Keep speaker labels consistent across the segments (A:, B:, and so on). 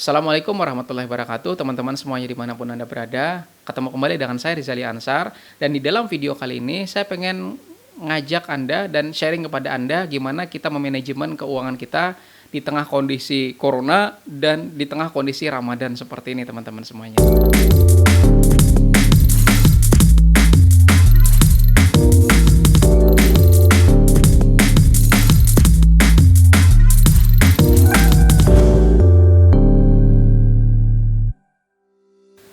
A: Assalamualaikum warahmatullahi wabarakatuh, teman-teman semuanya dimanapun Anda berada. Ketemu kembali dengan saya Rizali Ansar, dan di dalam video kali ini saya pengen ngajak Anda dan sharing kepada Anda gimana kita memanajemen keuangan kita di tengah kondisi corona dan di tengah kondisi Ramadan seperti ini teman-teman semuanya.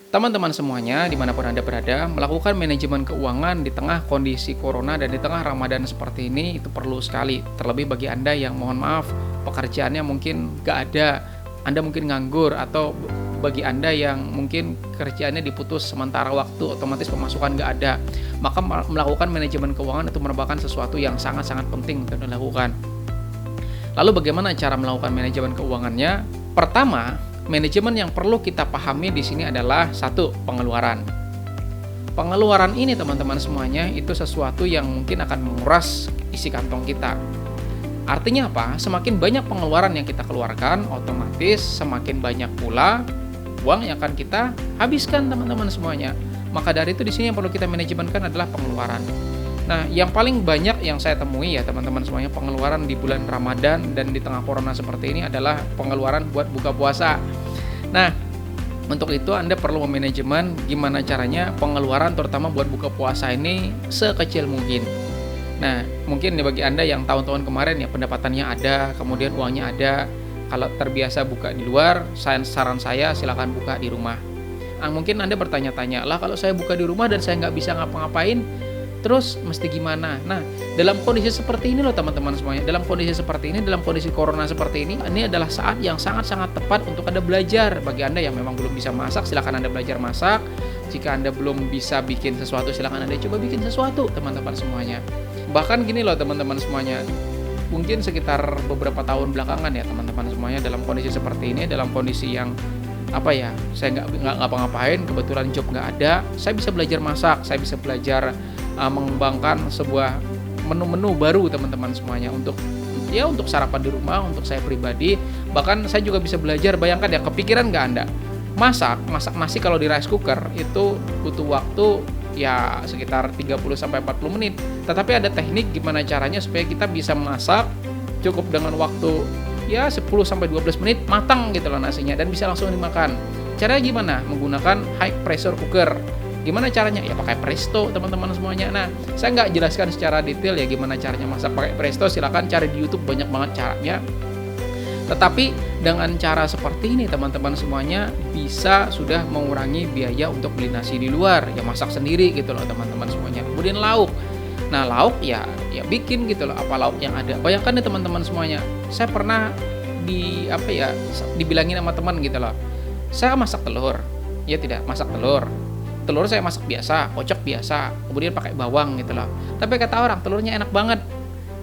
A: Teman-teman semuanya, dimanapun Anda berada, melakukan manajemen keuangan di tengah kondisi corona dan di tengah Ramadan seperti ini itu perlu sekali. Terlebih bagi Anda yang mohon maaf, pekerjaannya mungkin nggak ada, Anda mungkin nganggur, atau bagi Anda yang mungkin kerjaannya diputus sementara waktu, otomatis pemasukan nggak ada. Maka melakukan manajemen keuangan itu merupakan sesuatu yang sangat-sangat penting untuk dilakukan. Lalu bagaimana cara melakukan manajemen keuangannya? Pertama, manajemen yang perlu kita pahami di sini adalah satu, pengeluaran. Pengeluaran ini teman-teman semuanya itu sesuatu yang mungkin akan menguras isi kantong kita. Artinya apa? Semakin banyak pengeluaran yang kita keluarkan, otomatis semakin banyak pula uang yang akan kita habiskan teman-teman semuanya. Maka dari itu di sini yang perlu kita manajemenkan adalah pengeluaran. Nah, yang paling banyak yang saya temui ya teman-teman semuanya pengeluaran di bulan Ramadan dan di tengah corona seperti ini adalah pengeluaran buat buka puasa. Nah, untuk itu Anda perlu memanajemen gimana caranya pengeluaran terutama buat buka puasa ini sekecil mungkin. Nah, mungkin bagi Anda yang tahun-tahun kemarin ya pendapatannya ada, kemudian uangnya ada, kalau terbiasa buka di luar, saran saya silakan buka di rumah. Nah, mungkin Anda bertanya-tanya, lah kalau saya buka di rumah dan saya nggak bisa ngapa-ngapain, terus mesti gimana? Nah, dalam kondisi seperti ini loh teman-teman semuanya, dalam kondisi seperti ini, dalam kondisi corona seperti ini adalah saat yang sangat-sangat tepat untuk Anda belajar. Bagi Anda yang memang belum bisa masak, silakan Anda belajar masak. Jika Anda belum bisa bikin sesuatu, silakan Anda coba bikin sesuatu, teman-teman semuanya. Bahkan gini loh teman-teman semuanya, mungkin sekitar beberapa tahun belakangan ya teman-teman semuanya, dalam kondisi seperti ini, dalam kondisi yang saya nggak ngapa-ngapain, kebetulan job nggak ada, saya bisa belajar masak, saya bisa belajar mengembangkan sebuah menu-menu baru teman-teman semuanya untuk sarapan di rumah, untuk saya pribadi. Bahkan saya juga bisa belajar, bayangkan ya, kepikiran nggak Anda masak nasi kalau di rice cooker itu butuh waktu ya sekitar 30-40 menit, tetapi ada teknik gimana caranya supaya kita bisa masak cukup dengan waktu ya 10-12 menit matang gitu loh nasinya dan bisa langsung dimakan. Caranya gimana? Menggunakan high pressure cooker. Gimana caranya? Ya pakai Presto teman-teman semuanya. Nah, saya nggak jelaskan secara detail ya gimana caranya masak pakai Presto, silakan cari di YouTube, banyak banget caranya. Tetapi dengan cara seperti ini teman-teman semuanya bisa sudah mengurangi biaya untuk beli nasi di luar, ya masak sendiri gitu loh teman-teman semuanya. Kemudian lauk. Nah, lauk ya bikin gitu loh, apa lauk yang ada. Bayangkan nih teman-teman semuanya. Saya pernah dibilangin sama teman gitu loh. Saya masak telur. Ya tidak, masak telur. Telur saya masak biasa, kocok biasa, kemudian pakai bawang gitu loh. Tapi kata orang, telurnya enak banget.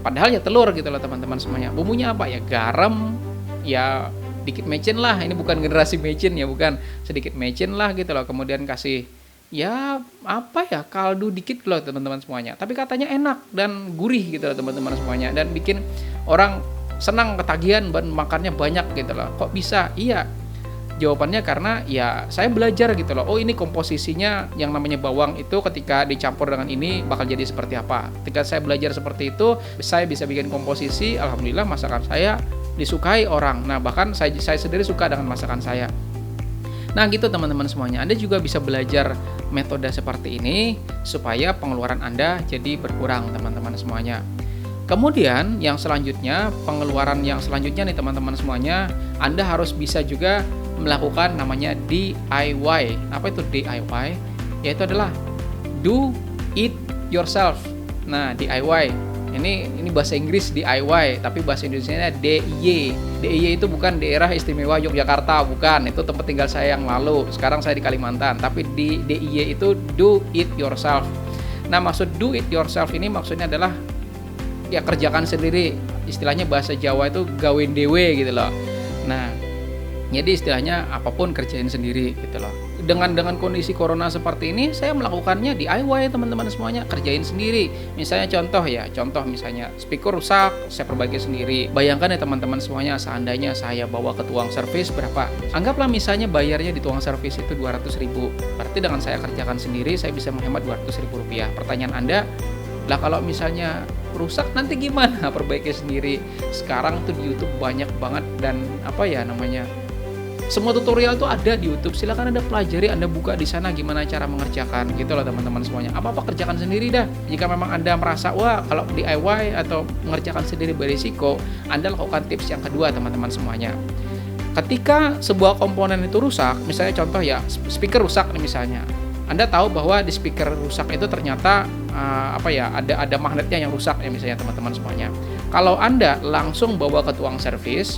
A: Padahal ya telur gitu loh teman-teman semuanya. Bumbunya apa? Ya garam, ya dikit mecin lah. Ini bukan generasi mecin ya, bukan. Sedikit mecin lah gitu loh. Kemudian kasih kaldu dikit loh teman-teman semuanya. Tapi katanya enak dan gurih gitu loh teman-teman semuanya. Dan bikin orang senang, ketagihan dan makannya banyak gitu loh. Kok bisa? Iya. Jawabannya karena ya saya belajar gitu loh. Oh, ini komposisinya yang namanya bawang itu ketika dicampur dengan ini bakal jadi seperti apa. Ketika saya belajar seperti itu, saya bisa bikin komposisi. Alhamdulillah masakan saya disukai orang. Nah, bahkan saya sendiri suka dengan masakan saya. Nah, gitu teman-teman semuanya. Anda juga bisa belajar metode seperti ini supaya pengeluaran Anda jadi berkurang teman-teman semuanya. Kemudian yang selanjutnya, pengeluaran yang selanjutnya nih teman-teman semuanya, Anda harus bisa juga melakukan namanya DIY. Apa itu DIY? Yaitu adalah do it yourself. Nah, DIY. Ini bahasa Inggris DIY, tapi bahasa Indonesianya DIY. DIY itu bukan daerah istimewa Yogyakarta, bukan. Itu tempat tinggal saya yang lalu. Sekarang saya di Kalimantan. Tapi di DIY itu do it yourself. Nah, maksud do it yourself ini maksudnya adalah ya kerjakan sendiri. Istilahnya bahasa Jawa itu gawe dewe gitu loh. Nah, jadi istilahnya apapun kerjain sendiri gitu loh. dengan kondisi corona seperti ini, saya melakukannya DIY teman-teman semuanya, kerjain sendiri. Misalnya contoh misalnya speaker rusak, saya perbaiki sendiri. Bayangkan ya teman-teman semuanya, seandainya saya bawa ke tukang servis berapa? Anggaplah misalnya bayarnya di tukang servis itu 200.000. Berarti dengan saya kerjakan sendiri, saya bisa menghemat 200.000 rupiah. Pertanyaan Anda, lah kalau misalnya rusak nanti gimana? Perbaiki sendiri. Sekarang tuh di YouTube banyak banget dan semua tutorial itu ada di YouTube. Silakan Anda pelajari, Anda buka di sana gimana cara mengerjakan gitu loh teman-teman semuanya. Apa-apa kerjakan sendiri dah. Jika memang Anda merasa wah kalau DIY atau mengerjakan sendiri berisiko, Anda lakukan tips yang kedua teman-teman semuanya. Ketika sebuah komponen itu rusak, misalnya contoh ya speaker rusak nih misalnya. Anda tahu bahwa di speaker rusak itu ternyata ada magnetnya yang rusak ya misalnya teman-teman semuanya. Kalau Anda langsung bawa ke tukang servis,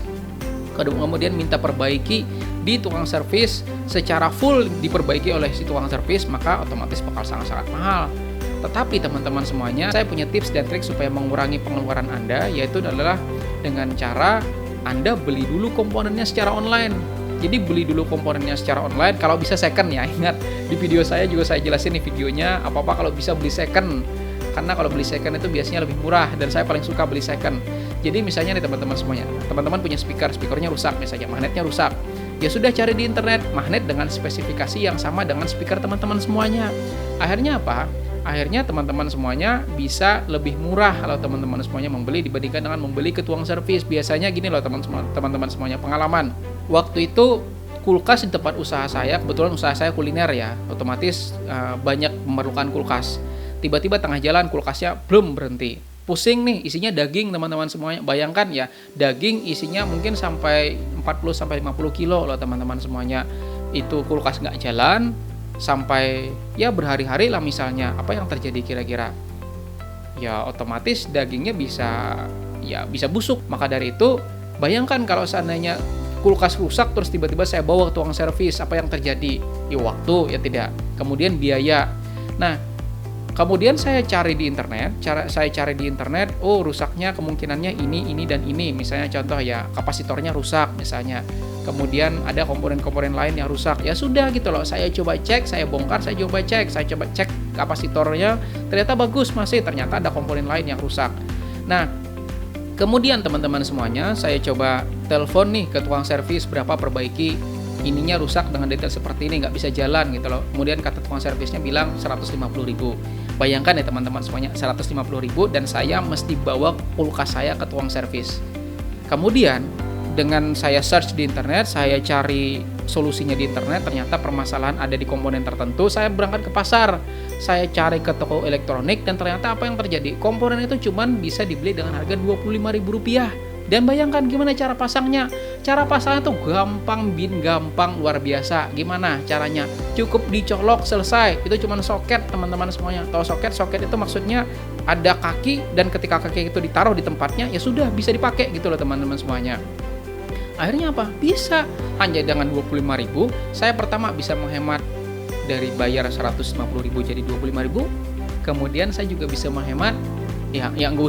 A: kemudian minta perbaiki di tukang servis secara full diperbaiki oleh si tukang servis, maka otomatis bakal sangat-sangat mahal. Tetapi teman-teman semuanya, saya punya tips dan trik supaya mengurangi pengeluaran Anda, yaitu adalah dengan cara Anda beli dulu komponennya secara online. Jadi beli dulu komponennya secara online, kalau bisa second ya. Ingat, di video saya juga saya jelasin nih videonya, apa-apa kalau bisa beli second. Karena kalau beli second itu biasanya lebih murah dan saya paling suka beli second. Jadi misalnya nih teman-teman semuanya, teman-teman punya speakernya rusak misalnya, magnetnya rusak. Ya sudah cari di internet magnet dengan spesifikasi yang sama dengan speaker teman-teman semuanya. Akhirnya apa? Akhirnya teman-teman semuanya bisa lebih murah kalau teman-teman semuanya membeli dibandingkan dengan membeli ke tukang servis. Biasanya gini loh teman-teman semuanya, pengalaman. Waktu itu kulkas di tempat usaha saya, kebetulan usaha saya kuliner ya, otomatis banyak memerlukan kulkas. Tiba-tiba tengah jalan kulkasnya belum berhenti. Pusing nih, isinya daging teman-teman semuanya. Bayangkan ya, daging isinya mungkin sampai 40-50 kilo loh teman-teman semuanya. Itu kulkas nggak jalan, sampai ya berhari-hari lah misalnya. Apa yang terjadi kira-kira? Ya otomatis dagingnya bisa busuk. Maka dari itu, bayangkan kalau seandainya kulkas rusak terus tiba-tiba saya bawa ke tukang servis, apa yang terjadi? Ya waktu, ya tidak. Kemudian biaya. Nah, kemudian saya cari di internet, oh rusaknya kemungkinannya ini dan ini. Misalnya contoh ya, kapasitornya rusak misalnya. Kemudian ada komponen-komponen lain yang rusak. Ya sudah gitu loh, saya coba cek, saya bongkar, saya coba cek kapasitornya, ternyata bagus masih, ternyata ada komponen lain yang rusak. Nah, kemudian teman-teman semuanya, saya coba telepon nih ke tukang servis, berapa perbaiki ininya rusak dengan detail seperti ini, nggak bisa jalan gitu loh. Kemudian kata tukang servisnya bilang 150.000. Bayangkan ya teman-teman semuanya, 150.000 dan saya mesti bawa kulkas saya ke tukang servis. Kemudian dengan saya search di internet, saya cari solusinya di internet, ternyata permasalahan ada di komponen tertentu. Saya berangkat ke pasar, saya cari ke toko elektronik dan ternyata apa yang terjadi? Komponen itu cuman bisa dibeli dengan harga Rp25.000. Dan bayangkan gimana cara pasangnya. Cara pasangnya tuh gampang luar biasa. Gimana caranya? Cukup dicolok selesai. Itu cuma soket teman-teman semuanya. Tahu soket? Soket itu maksudnya ada kaki dan ketika kaki itu ditaruh di tempatnya ya sudah bisa dipakai gitu loh teman-teman semuanya. Akhirnya apa? Bisa. Hanya dengan 25.000 saya pertama bisa menghemat dari bayar 150.000 jadi 25.000. Kemudian saya juga bisa menghemat ya nggak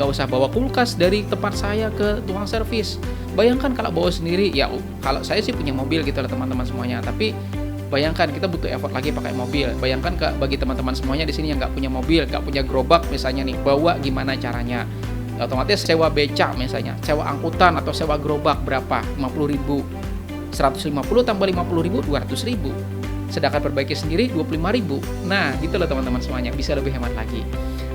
A: usah bawa kulkas dari tempat saya ke tukang servis. Bayangkan kalau bawa sendiri, ya kalau saya sih punya mobil gitu loh teman-teman semuanya. Tapi bayangkan kita butuh effort lagi pakai mobil. Bayangkan bagi teman-teman semuanya di sini yang nggak punya mobil, nggak punya gerobak misalnya nih, bawa gimana caranya? Ya, otomatis sewa beca misalnya, sewa angkutan atau sewa gerobak berapa? 50.000. 150 tambah 50.000, 200.000. Sedangkan perbaiki sendiri 25.000. Nah, gitu loh teman-teman semuanya, bisa lebih hemat lagi.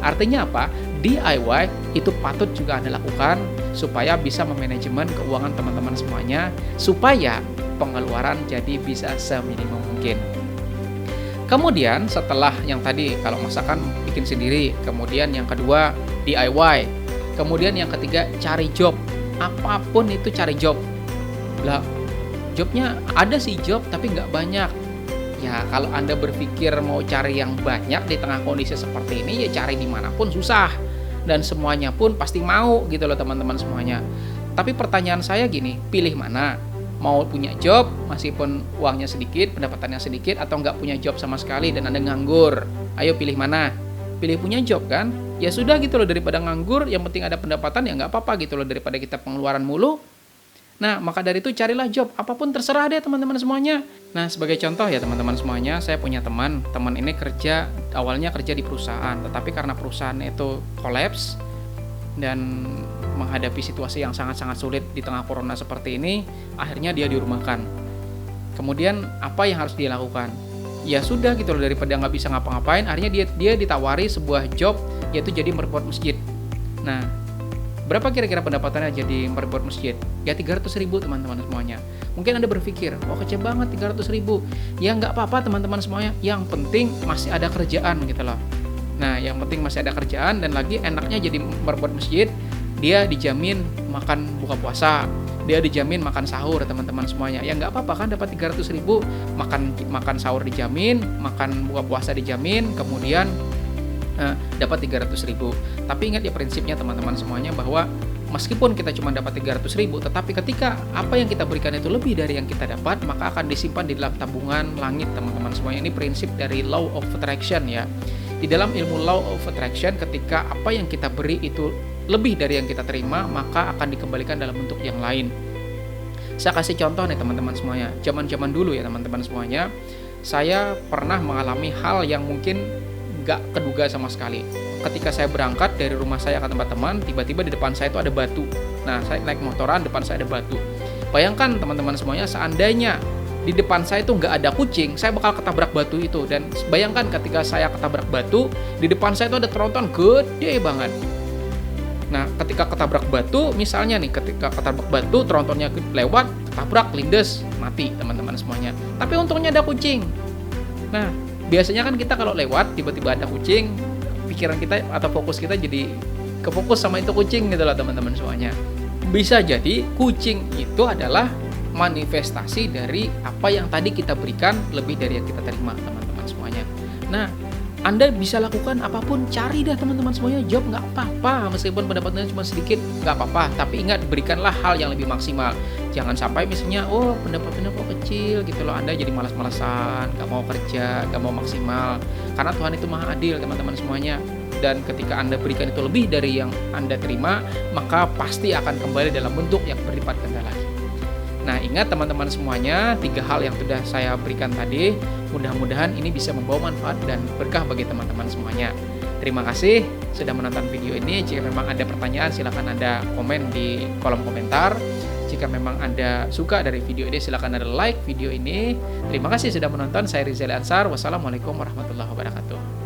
A: Artinya apa? DIY itu patut juga Anda lakukan supaya bisa memanajemen keuangan teman-teman semuanya, supaya pengeluaran jadi bisa seminimum mungkin. Kemudian setelah yang tadi kalau masakan bikin sendiri, kemudian yang kedua DIY, kemudian yang ketiga cari job. Apapun itu cari job. Lah, jobnya ada sih job tapi nggak banyak. Ya kalau Anda berpikir mau cari yang banyak di tengah kondisi seperti ini, ya cari dimanapun susah. Dan semuanya pun pasti mau gitu loh teman-teman semuanya. Tapi pertanyaan saya gini, pilih mana? Mau punya job meskipun uangnya sedikit, pendapatannya sedikit, atau nggak punya job sama sekali dan Anda nganggur? Ayo pilih mana? Pilih punya job kan? Ya sudah gitu loh, daripada nganggur, yang penting ada pendapatan ya nggak apa-apa gitu loh, daripada kita pengeluaran mulu. Nah, maka dari itu carilah job, apapun terserah deh teman-teman semuanya. Nah, sebagai contoh ya teman-teman semuanya, saya punya teman ini awalnya kerja di perusahaan, tetapi karena perusahaan itu kolaps dan menghadapi situasi yang sangat-sangat sulit di tengah corona seperti ini, akhirnya dia dirumahkan. Kemudian apa yang harus dia lakukan? Ya sudah gitu loh, daripada nggak bisa ngapa-ngapain, akhirnya dia ditawari sebuah job, yaitu jadi merebut masjid. Nah, berapa kira-kira pendapatannya jadi merebut masjid? Ya 300.000 teman-teman semuanya. Mungkin Anda berpikir, oh kecil banget 300.000. Ya nggak apa-apa teman-teman semuanya, yang penting masih ada kerjaan gitu loh. Nah, yang penting masih ada kerjaan, dan lagi enaknya jadi merebut masjid, dia dijamin makan buka puasa, dia dijamin makan sahur teman-teman semuanya. Ya nggak apa-apa kan, dapat 300.000, makan sahur dijamin, makan buka puasa dijamin, kemudian dapat 300.000. Tapi ingat ya prinsipnya teman-teman semuanya, bahwa meskipun kita cuma dapat 300.000, tetapi ketika apa yang kita berikan itu lebih dari yang kita dapat, maka akan disimpan di dalam tabungan langit teman-teman semuanya. Ini prinsip dari law of attraction ya. Di dalam ilmu law of attraction, ketika apa yang kita beri itu lebih dari yang kita terima, maka akan dikembalikan dalam bentuk yang lain. Saya kasih contoh nih teman-teman semuanya. Zaman-zaman dulu ya teman-teman semuanya, saya pernah mengalami hal yang mungkin gak keduga sama sekali. Ketika saya berangkat dari rumah saya ke tempat teman, tiba-tiba di depan saya itu ada batu. Nah, saya naik motoran, depan saya ada batu. Bayangkan teman-teman semuanya, seandainya di depan saya itu nggak ada kucing, saya bakal ketabrak batu itu. Dan bayangkan ketika saya ketabrak batu, di depan saya itu ada tronton gede banget. Nah, ketika ketabrak batu, misalnya nih, ketika ketabrak batu, trontonnya lewat, ketabrak, lindes, mati teman-teman semuanya. Tapi untungnya ada kucing. Nah, biasanya kan kita kalau lewat tiba-tiba ada kucing, pikiran kita atau fokus kita jadi kefokus sama itu kucing gitu loh teman-teman semuanya. Bisa jadi kucing itu adalah manifestasi dari apa yang tadi kita berikan lebih dari yang kita terima teman-teman semuanya. Nah, Anda bisa lakukan apapun, cari dah teman-teman semuanya job, nggak apa-apa, meskipun pendapatannya cuma sedikit, nggak apa-apa, tapi ingat, berikanlah hal yang lebih maksimal. Jangan sampai misalnya, oh pendapatannya kok kecil gitu loh, Anda jadi malas-malasan, nggak mau kerja, nggak mau maksimal, karena Tuhan itu maha adil teman-teman semuanya. Dan ketika Anda berikan itu lebih dari yang Anda terima, maka pasti akan kembali dalam bentuk yang berlipat ganda lagi. Nah, ingat teman-teman semuanya, 3 hal yang sudah saya berikan tadi, mudah-mudahan ini bisa membawa manfaat dan berkah bagi teman-teman semuanya. Terima kasih sudah menonton video ini. Jika memang ada pertanyaan, silakan Anda komen di kolom komentar. Jika memang Anda suka dari video ini, silakan Anda like video ini. Terima kasih sudah menonton. Saya Rizal Ansar. Wassalamualaikum warahmatullahi wabarakatuh.